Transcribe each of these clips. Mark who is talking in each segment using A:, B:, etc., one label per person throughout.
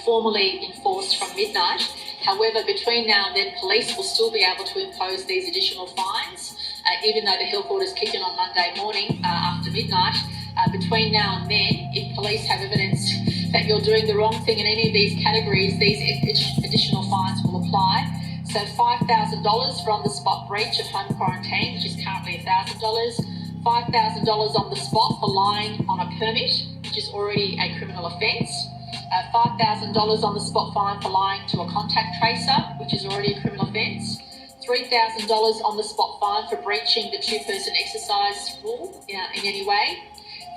A: formally enforced from midnight. However, between now and then, police will still be able to impose these additional fines, even though the health orders kick in on Monday morning after midnight. Between now and then, if police have evidence that you're doing the wrong thing in any of these categories, these additional fines will apply. So $5,000 for on-the-spot breach of home quarantine, which is currently $1,000. $5,000 on the spot for lying on a permit, which is already a criminal offence. $5,000 on the spot fine for lying to a contact tracer, which is already a criminal offence. $3,000 on the spot fine for breaching the two-person exercise rule in any way.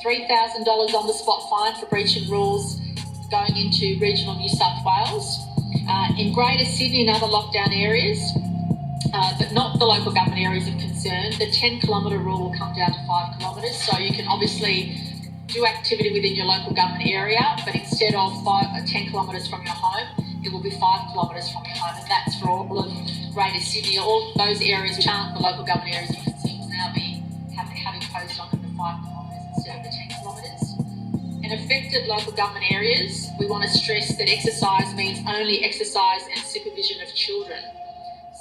A: $3,000 on the spot fine for breaching rules going into regional New South Wales. In Greater Sydney and other lockdown areas, but not the local government areas of concern, the 10-kilometre rule will come down to 5 kilometres. So you can obviously do activity within your local government area, but instead of 10 kilometres from your home, it will be 5 kilometres from your home. And that's for all of Greater Sydney. All those areas which aren't the local government areas of concern will now have imposed on them the 5 kilometres instead of the 10 kilometres. In affected local government areas, we want to stress that exercise means only exercise and supervision of children.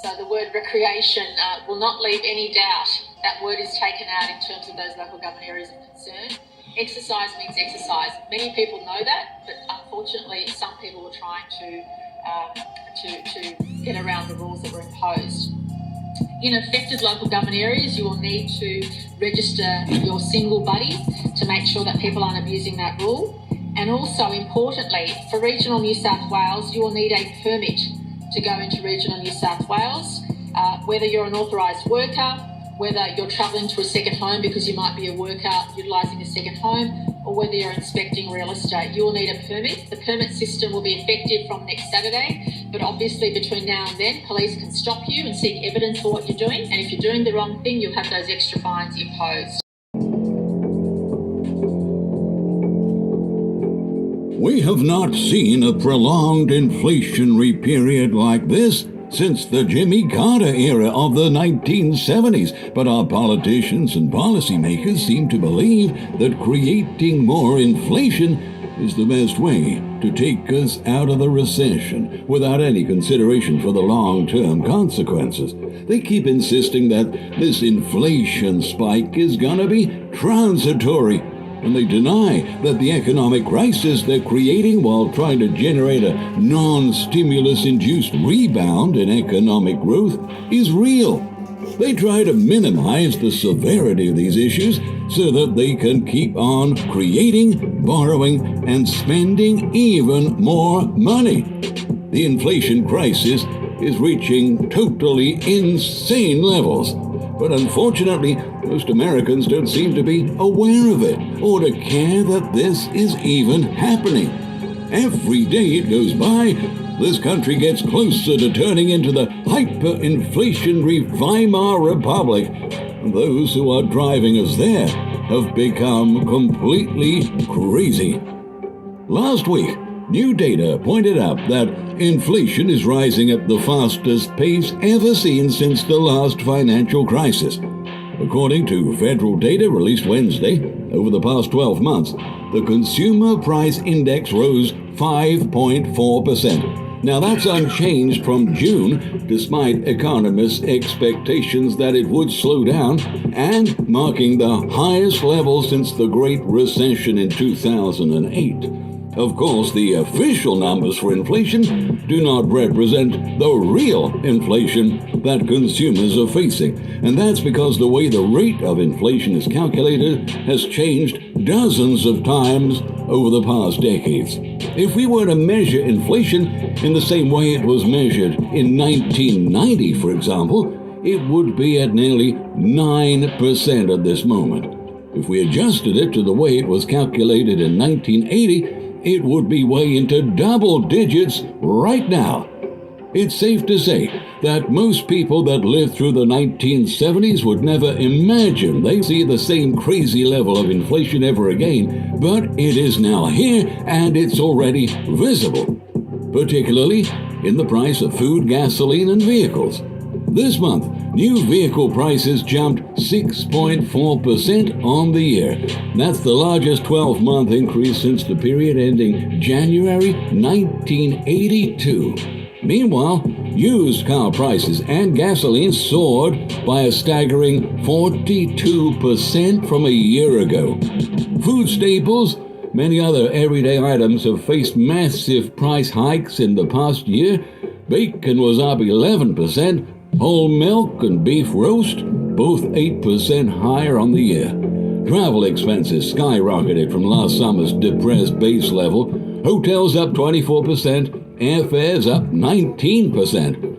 A: So the word recreation will not leave any doubt. That word is taken out in terms of those local government areas of concern. Exercise means exercise. Many people know that, but unfortunately some people are trying to get around the rules that were imposed. In affected local government areas, you will need to register your single buddy to make sure that people aren't abusing that rule. And also, importantly, for regional New South Wales, you will need a permit to go into regional New South Wales, whether you're an authorised worker, whether you're travelling to a second home because you might be a worker utilising a second home, or whether you're inspecting real estate, you will need a permit. The permit system will be effective from next Saturday, but obviously between now and then, police can stop you and seek evidence for what you're doing, and if you're doing the wrong thing, you'll have those extra fines imposed.
B: We have not seen a prolonged inflationary period like this since the Jimmy Carter era of the 1970s, but our politicians and policymakers seem to believe that creating more inflation is the best way to take us out of the recession without any consideration for the long-term consequences. They keep insisting that this inflation spike is gonna be transitory, and they deny that the economic crisis they're creating while trying to generate a non-stimulus-induced rebound in economic growth is real. They try to minimize the severity of these issues so that they can keep on creating, borrowing, and spending even more money. The inflation crisis is reaching totally insane levels. But unfortunately, most Americans don't seem to be aware of it or to care that this is even happening. Every day it goes by, this country gets closer to turning into the hyperinflationary Weimar Republic. And those who are driving us there have become completely crazy. Last week, new data pointed out that inflation is rising at the fastest pace ever seen since the last financial crisis. According to federal data released Wednesday, over the past 12 months, the Consumer Price Index rose 5.4%. Now that's unchanged from June, despite economists' expectations that it would slow down, and marking the highest level since the Great Recession in 2008. Of course, the official numbers for inflation do not represent the real inflation that consumers are facing. And that's because the way the rate of inflation is calculated has changed dozens of times over the past decades. If we were to measure inflation in the same way it was measured in 1990, for example, it would be at nearly 9% at this moment. If we adjusted it to the way it was calculated in 1980, it would be way into double digits right now. It's safe to say that most people that lived through the 1970s would never imagine they'd see the same crazy level of inflation ever again, but it is now here and it's already visible, particularly in the price of food, gasoline, and vehicles. This month, new vehicle prices jumped 6.4% on the year. That's the largest 12-month increase since the period ending January 1982. Meanwhile, used car prices and gasoline soared by a staggering 42% from a year ago. Food staples, many other everyday items have faced massive price hikes in the past year. Bacon was up 11%, whole milk and beef roast, both 8% higher on the year. Travel expenses skyrocketed from last summer's depressed base level. Hotels up 24%, airfares up 19%.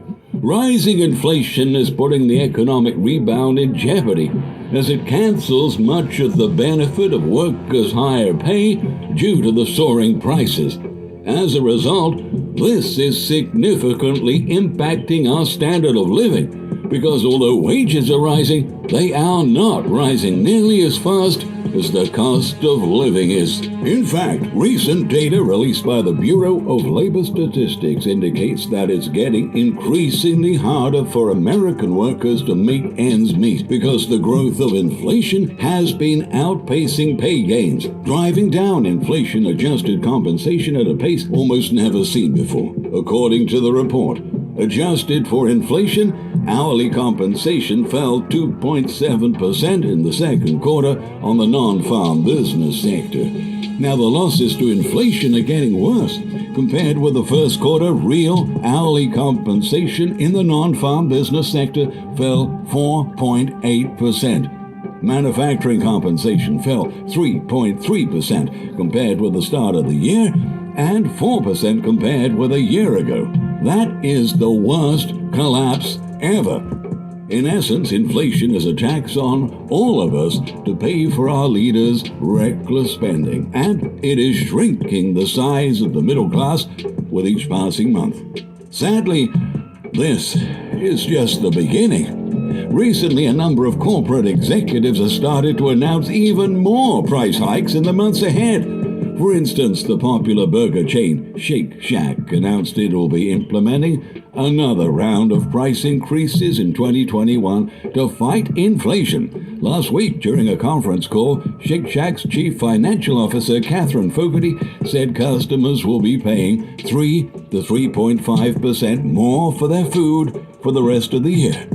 B: Rising inflation is putting the economic rebound in jeopardy as it cancels much of the benefit of workers' higher pay due to the soaring prices. As a result, this is significantly impacting our standard of living because although wages are rising, they are not rising nearly as fast as the cost of living is. In fact, recent data released by the Bureau of Labor Statistics indicates that it's getting increasingly harder for American workers to make ends meet because the growth of inflation has been outpacing pay gains, driving down inflation-adjusted compensation at a pace almost never seen before. According to the report, adjusted for inflation, hourly compensation fell 2.7% in the second quarter on the non-farm business sector. Now the losses to inflation are getting worse. Compared with the first quarter, real hourly compensation in the non-farm business sector fell 4.8%. Manufacturing compensation fell 3.3% compared with the start of the year and 4% compared with a year ago. That is the worst collapse ever. In essence, inflation is a tax on all of us to pay for our leaders' reckless spending, and it is shrinking the size of the middle class with each passing month. Sadly, this is just the beginning. Recently, a number of corporate executives have started to announce even more price hikes in the months ahead. For instance, the popular burger chain Shake Shack announced it will be implementing another round of price increases in 2021 to fight inflation. Last week, during a conference call, Shake Shack's Chief Financial Officer Catherine Fogarty said customers will be paying 3 to 3.5% more for their food for the rest of the year.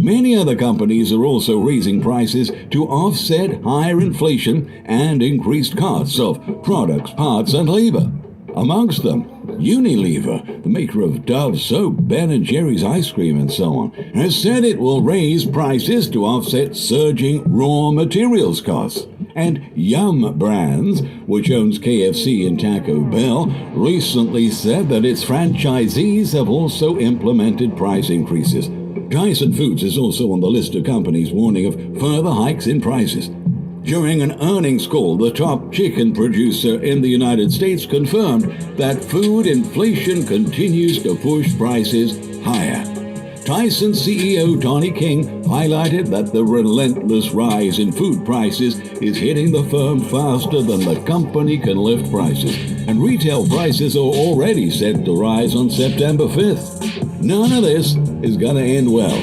B: Many other companies are also raising prices to offset higher inflation and increased costs of products, parts, and labor. Amongst them, Unilever, the maker of Dove soap, Ben & Jerry's ice cream, and so on, has said it will raise prices to offset surging raw materials costs. And Yum Brands, which owns KFC and Taco Bell, recently said that its franchisees have also implemented price increases. Tyson Foods is also on the list of companies warning of further hikes in prices. During an earnings call, the top chicken producer in the United States confirmed that food inflation continues to push prices higher. Tyson CEO Tony King highlighted that the relentless rise in food prices is hitting the firm faster than the company can lift prices, and retail prices are already set to rise on September 5th. None of this is going to end well,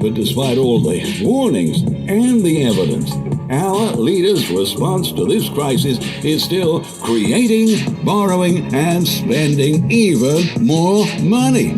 B: but despite all the warnings and the evidence, our leaders' response to this crisis is still creating, borrowing, and spending even more money.